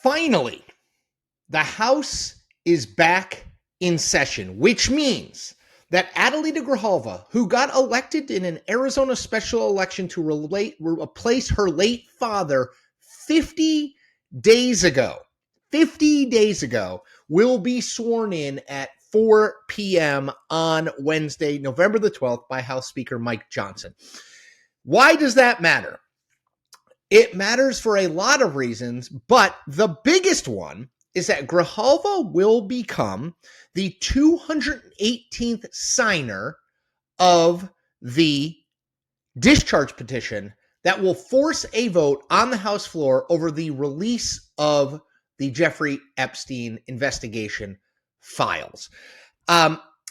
Finally, the House is back in session, which means that Adelita Grijalva, who got elected in an Arizona special election to replace her late father 50 days ago, will be sworn in at 4 p.m. on Wednesday, November the 12th, by House Speaker Mike Johnson. Why does that matter? It matters for a lot of reasons, but the biggest one is that Grijalva will become the 218th signer of the discharge petition that will force a vote on the House floor over the release of the Jeffrey Epstein investigation files.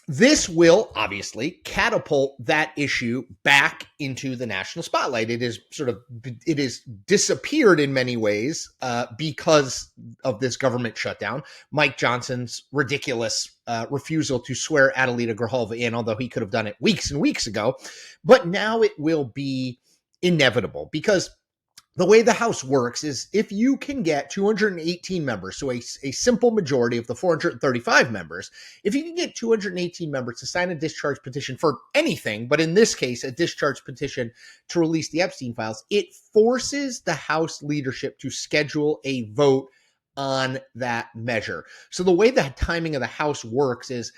This will obviously catapult that issue back into the national spotlight. It is disappeared in many ways because of this government shutdown. Mike Johnson's ridiculous refusal to swear Adelita Grijalva in, although he could have done it weeks and weeks ago. But now it will be inevitable because the way the House works is if you can get 218 members, so a simple majority of the 435 members, if you can get 218 members to sign a discharge petition for anything, but in this case, a discharge petition to release the Epstein files, it forces the House leadership to schedule a vote on that measure. So the way the timing of the House works is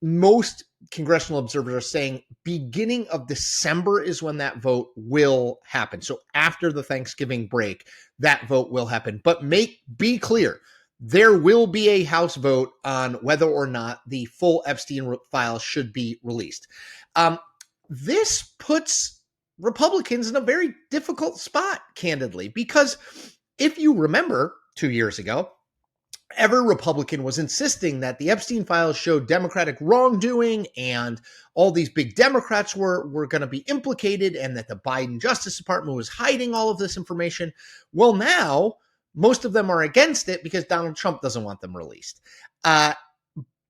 most congressional observers are saying beginning of December is when that vote will happen. So after the Thanksgiving break, that vote will happen. But be clear, there will be a House vote on whether or not the full Epstein files should be released. This puts Republicans in a very difficult spot, candidly, because if you remember 2 years ago, every Republican was insisting that the Epstein files showed Democratic wrongdoing and all these big Democrats were going to be implicated and that the Biden Justice Department was hiding all of this information. Well, now most of them are against it because Donald Trump doesn't want them released. But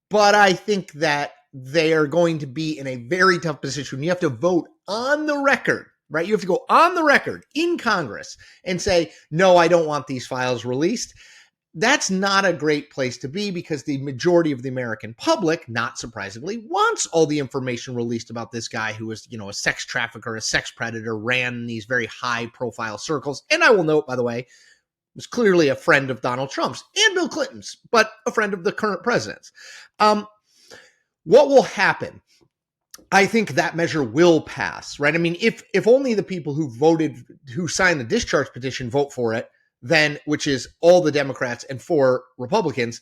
I think that they are going to be in a very tough position. You have to vote on the record, right? You have to go on the record in Congress and say, no, I don't want these files released. That's not a great place to be because the majority of the American public, not surprisingly, wants all the information released about this guy who was, a sex trafficker, a sex predator, ran in these very high profile circles. And I will note, by the way, was clearly a friend of Donald Trump's and Bill Clinton's, but a friend of the current president's. What will happen? I think that measure will pass, right? I mean, if only the people who signed the discharge petition vote for it, then, which is all the Democrats and 4 Republicans,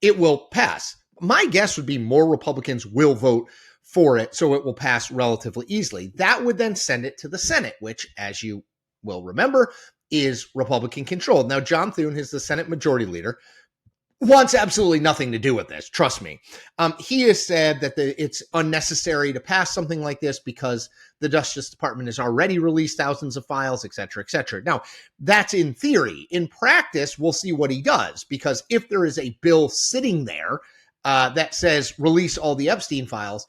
it will pass. My guess would be more Republicans will vote for it, so it will pass relatively easily. That would then send it to the Senate, which, as you will remember, is Republican controlled. Now, John Thune is the Senate Majority Leader, wants absolutely nothing to do with this. Trust me. He has said that it's unnecessary to pass something like this because the Justice Department has already released thousands of files, et cetera, et cetera. Now, that's in theory. In practice, we'll see what he does, because if there is a bill sitting there that says release all the Epstein files,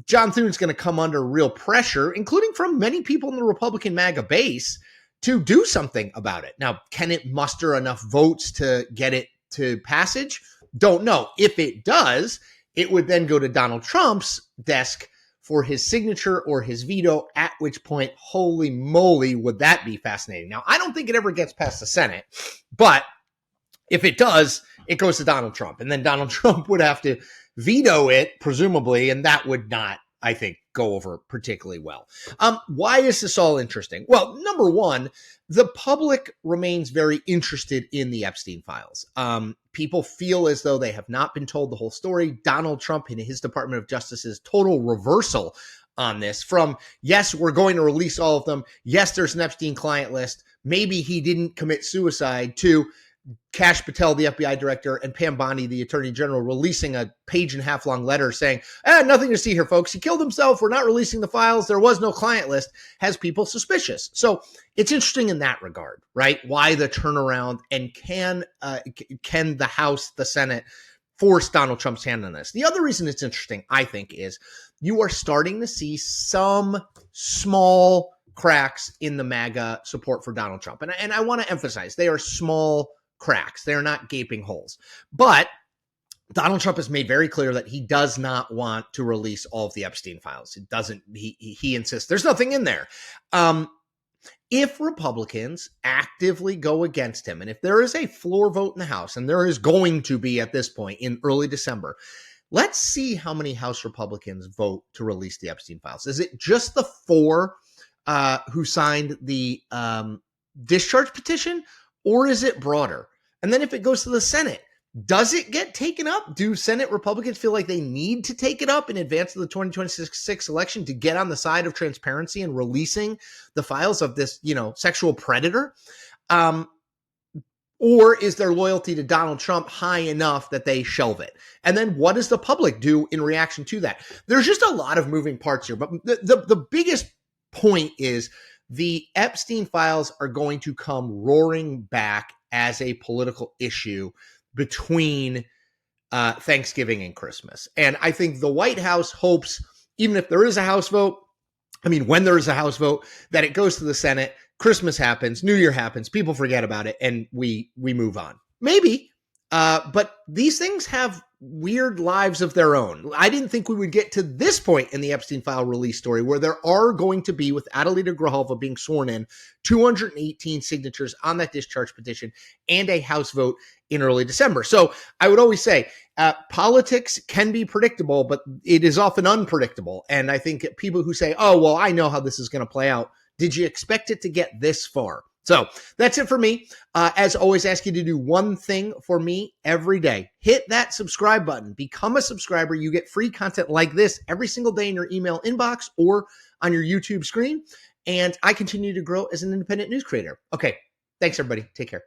John Thune's going to come under real pressure, including from many people in the Republican MAGA base, to do something about it. Now, can it muster enough votes to get it to passage? Don't know. If it does, it would then go to Donald Trump's desk for his signature or his veto, at which point, holy moly, would that be fascinating. Now, I don't think it ever gets past the Senate, but if it does, it goes to Donald Trump, and then Donald Trump would have to veto it, presumably, and that would not, I think, go over particularly well. Why is this all interesting? Well, number one, the public remains very interested in the Epstein files. People feel as though they have not been told the whole story. Donald Trump and his Department of Justice's total reversal on this from, yes, we're going to release all of them. Yes, there's an Epstein client list. Maybe he didn't commit suicide, to Kash Patel, the FBI director, and Pam Bondi, the attorney general, releasing a page-and-a-half long letter saying, nothing to see here, folks. He killed himself. We're not releasing the files. There was no client list, has people suspicious. So it's interesting in that regard, right? Why the turnaround, and can the House, the Senate, force Donald Trump's hand on this? The other reason it's interesting, I think, is you are starting to see some small cracks in the MAGA support for Donald Trump. And I want to emphasize, they are small cracks. They're not gaping holes. But Donald Trump has made very clear that he does not want to release all of the Epstein files. It doesn't. He insists there's nothing in there. If Republicans actively go against him, and if there is a floor vote in the House, and there is going to be at this point in early December, let's see how many House Republicans vote to release the Epstein files. Is it just the 4 who signed the discharge petition, or is it broader? And then if it goes to the Senate, does it get taken up? Do Senate Republicans feel like they need to take it up in advance of the 2026 election to get on the side of transparency and releasing the files of this, sexual predator? Or is their loyalty to Donald Trump high enough that they shelve it? And then what does the public do in reaction to that? There's just a lot of moving parts here, but the biggest point is the Epstein files are going to come roaring back as a political issue between Thanksgiving and Christmas. And I think the White House hopes, even if there is a House vote, when there is a House vote, that it goes to the Senate, Christmas happens, New Year happens, people forget about it, and we move on. Maybe, but these things have weird lives of their own. I didn't think we would get to this point in the Epstein file release story where there are going to be, with Adelita Grijalva being sworn in, 218 signatures on that discharge petition and a House vote in early December. So I would always say politics can be predictable, but it is often unpredictable. And I think people who say, oh, well, I know how this is going to play out. Did you expect it to get this far? So that's it for me. As always, ask you to do one thing for me every day. Hit that subscribe button. Become a subscriber. You get free content like this every single day in your email inbox or on your YouTube screen. And I continue to grow as an independent news creator. Okay. Thanks, everybody. Take care.